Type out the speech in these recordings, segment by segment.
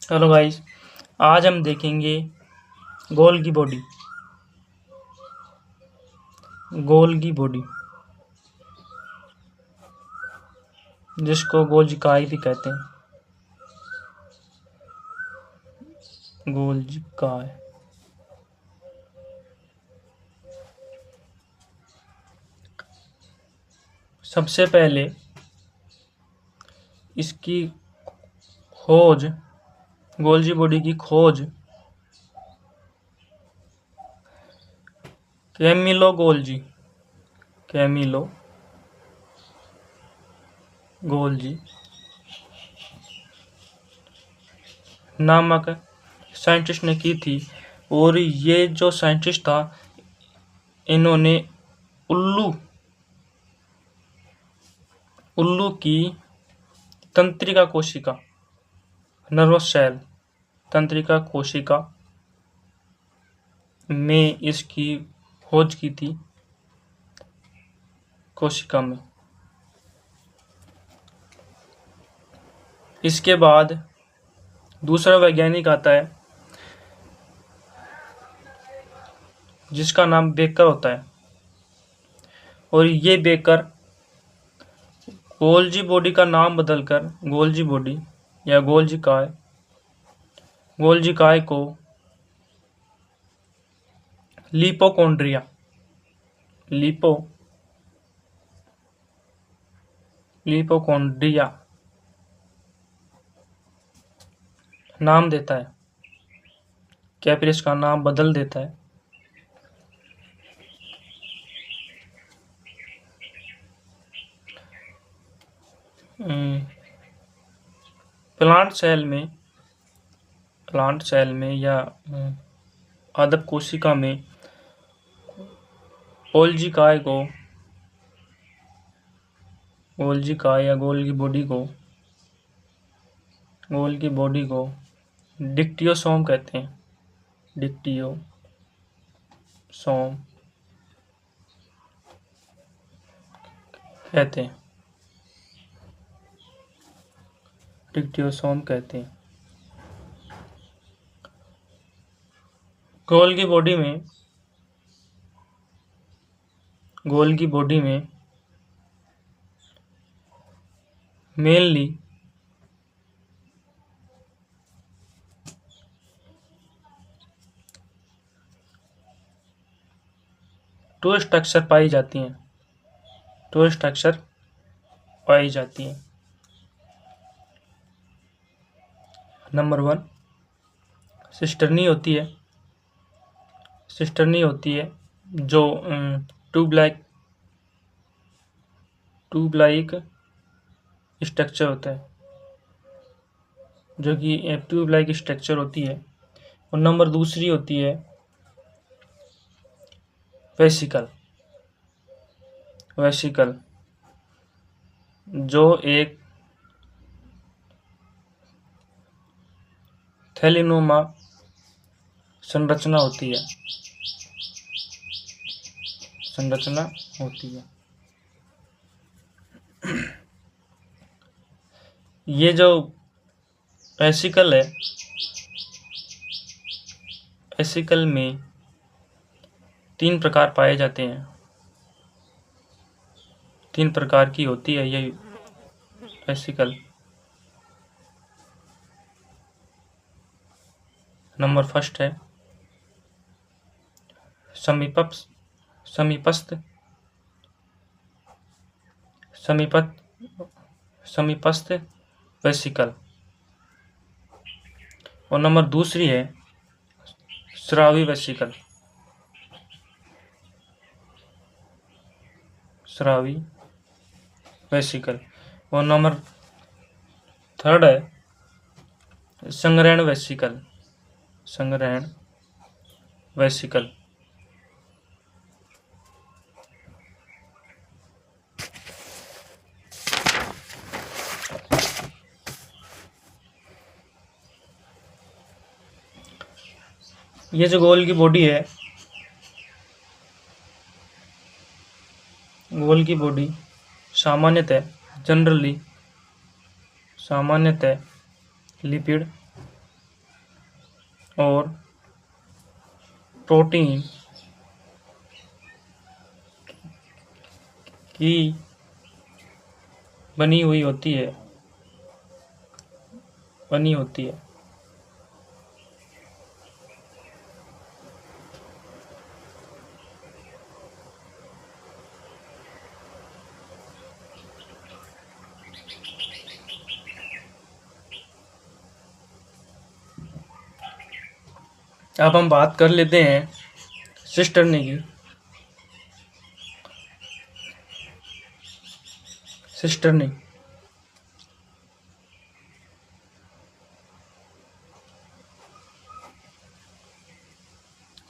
Hello guys, आज हम देखेंगे गोल की बॉडी। गोल की बॉडी जिसको गोलजिकाई भी कहते हैं। गोलजिकाई सबसे पहले इसकी खोज गोल्जी बॉडी की खोज कैमिलो गोल्जी नामक साइंटिस्ट ने की थी। और ये जो साइंटिस्ट था, इन्होंने उल्लू की तंत्रिका कोशिका, नर्वस सेल तंत्रिका कोशिका में इसकी खोज की थी। कोशिका में इसके बाद दूसरा वैज्ञानिक आता है जिसका नाम बेकर होता है। और ये बेकर गोल्जी बॉडी का नाम बदलकर गोल्जी बॉडी या गोल्जिकाई को लिपोकॉन्ड्रिया नाम देता है, क्या फिर इसका नाम बदल देता है। प्लांट सेल में या आदप कोशिका में गोल्जिकाई या गोल की बॉडी को डिक्टियोसोम कहते हैं। डिक्टियोसोम कहते हैं। गोल की बॉडी में मेनली टू स्ट्रक्चर पाई जाती हैं। नंबर 1 सिस्टर्नी होती है जो ट्यूब लाइक स्ट्रक्चर होता है, जो कि ट्यूब लाइक स्ट्रक्चर होती है। और नंबर दूसरी होती है वेसिकल, जो एक थैलिनुमा संरचना होती है। ये जो वेसिकल है, वेसिकल में 3 प्रकार पाए जाते हैं। 3 प्रकार की होती है ये वेसिकल। नंबर फर्स्ट है समीपस्थ वेसिकल। और नंबर दूसरी है स्रावी वेसिकल। और नंबर थर्ड है संग्रहण वेसिकल। ये जो गोल की बॉडी है, गोल की बॉडी सामान्यतः लिपिड और प्रोटीन की बनी हुई होती है। अब हम बात कर लेते हैं सिस्टर्नी की।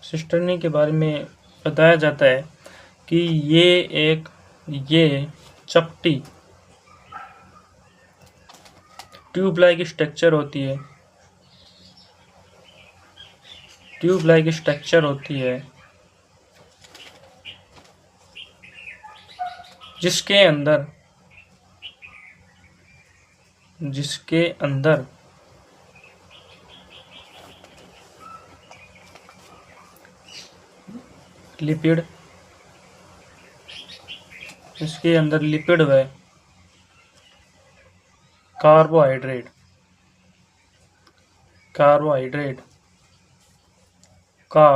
सिस्टर्नी के बारे में बताया जाता है कि ये चपटी ट्यूब लाइक स्ट्रक्चर होती है जिसके अंदर लिपिड व कार्बोहाइड्रेट का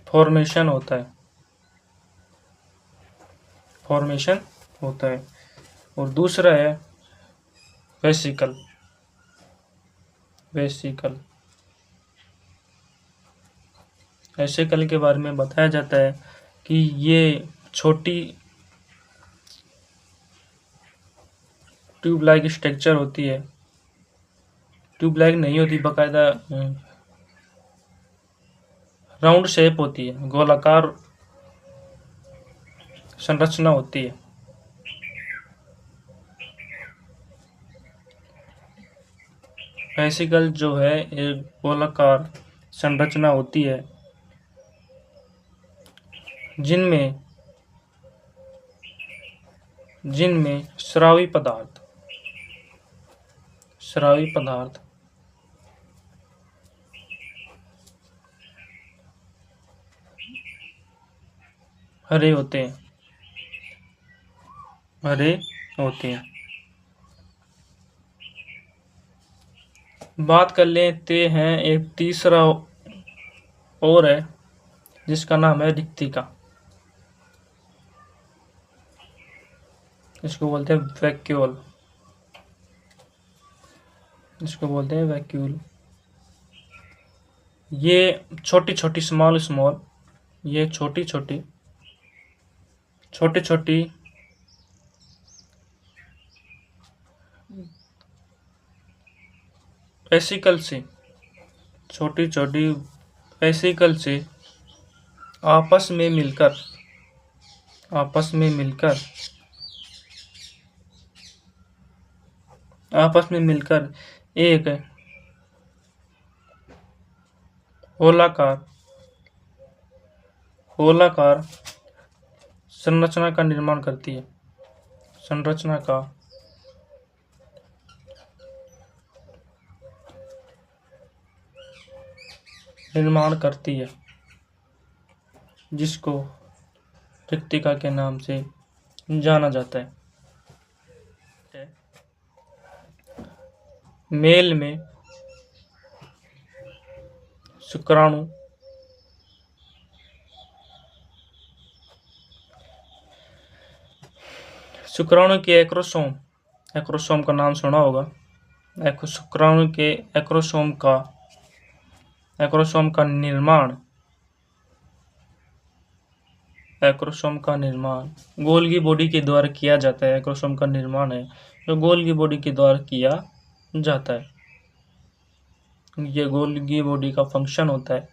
फॉर्मेशन होता है। और दूसरा है वेसिकल। वेसिकल के बारे में बताया जाता है कि ये छोटी ट्यूब लाइक स्ट्रक्चर होती है। ट्यूब लाइक नहीं होती, बाकायदा राउंड शेप होती है, गोलाकार संरचना होती है। वेसिकल जो है एक गोलाकार संरचना होती है जिनमें स्रावी पदार्थ हरे होते हैं। बात कर लेते हैं एक तीसरा और है जिसका नाम है रिक्तिका। इसको बोलते हैं वैक्यूल। ये छोटी वेसिकल से आपस में मिलकर एक गोलाकार संरचना का निर्माण करती है जिसको रिक्तिका के नाम से जाना जाता है। मेल में शुक्राणु के एक्रोसोम का नाम सुना होगा। शुक्राणु के एक्रोसोम का निर्माण गोल्गी बॉडी के द्वारा किया जाता है। एक्रोसोम का निर्माण है जो गोल्गी बॉडी के द्वारा किया जाता है। ये गोल्गी बॉडी का फंक्शन होता है।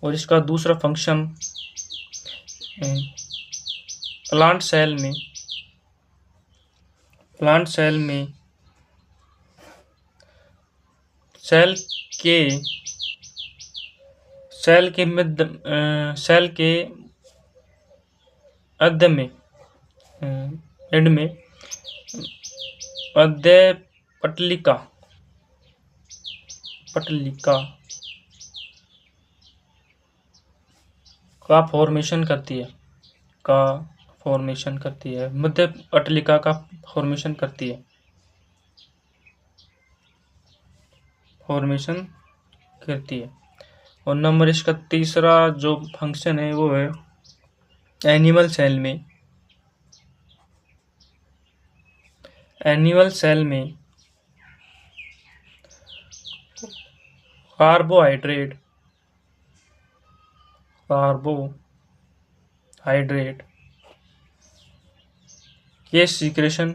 और इसका दूसरा फंक्शन प्लांट सेल में सेल के एंड में मध्य पटलिका का फॉर्मेशन करती है, का फॉर्मेशन करती है, मध्य अटलिका का फॉर्मेशन करती है, फॉर्मेशन करती है। और नंबर इसका तीसरा जो फंक्शन है वो है एनिमल सेल में, एनिमल सेल में कार्बोहाइड्रेट, कार्बोहाइड्रेट के सीक्रेशन,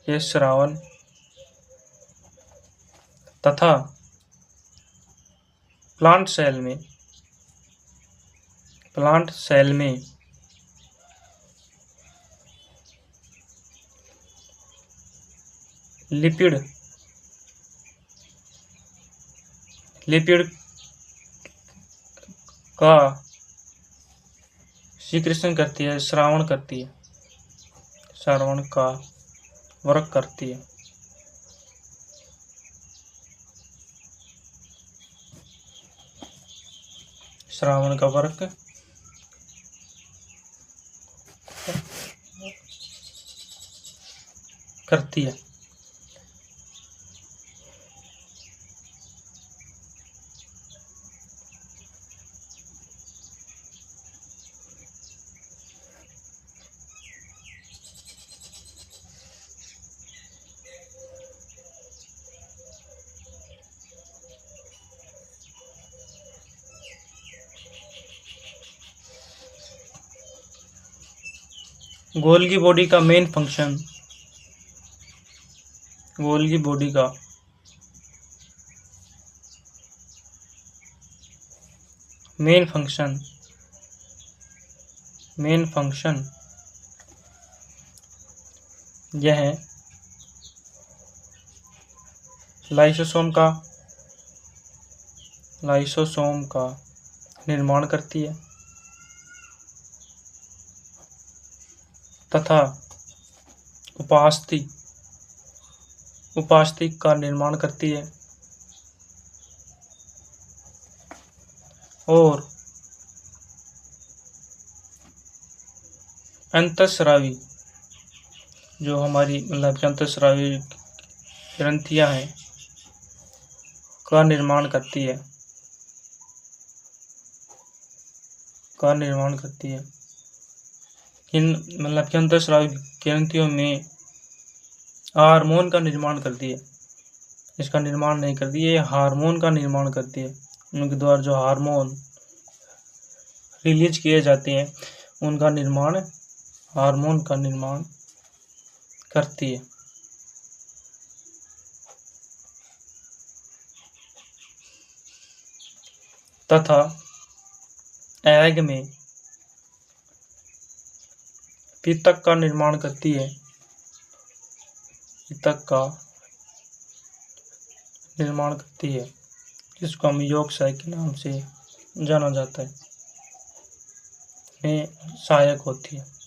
के स्रावन तथा प्लांट सेल में, प्लांट सेल में लिपिड, लिपिड का सीक्रेशन करती है, स्रावण करती है, श्रावण का वर्क करती है। श्रावण का वर्क करती है। गोल्गी बॉडी का मेन फंक्शन, गोल्गी बॉडी का मेन फंक्शन, मेन फंक्शन यह है लाइसोसोम का, लाइसोसोम का निर्माण करती है तथा उपास्थि, उपास्थि का निर्माण करती है और अंतःस्रावी, जो हमारी मतलब अंतःस्रावी ग्रंथियां हैं का निर्माण करती है, का निर्माण करती है। इन मतलब कि अंतःस्रावी ग्रंथियों में हार्मोन का निर्माण करती है, इसका निर्माण नहीं करती है, हार्मोन का निर्माण करती है। उनके द्वारा जो हार्मोन रिलीज किए जाते हैं उनका निर्माण, हार्मोन का निर्माण करती है। तथा एग में पितक का निर्माण करती है, पितक का निर्माण करती है, जिसको हम योगसाय के नाम से जाना जाता है, में सहायक होती है।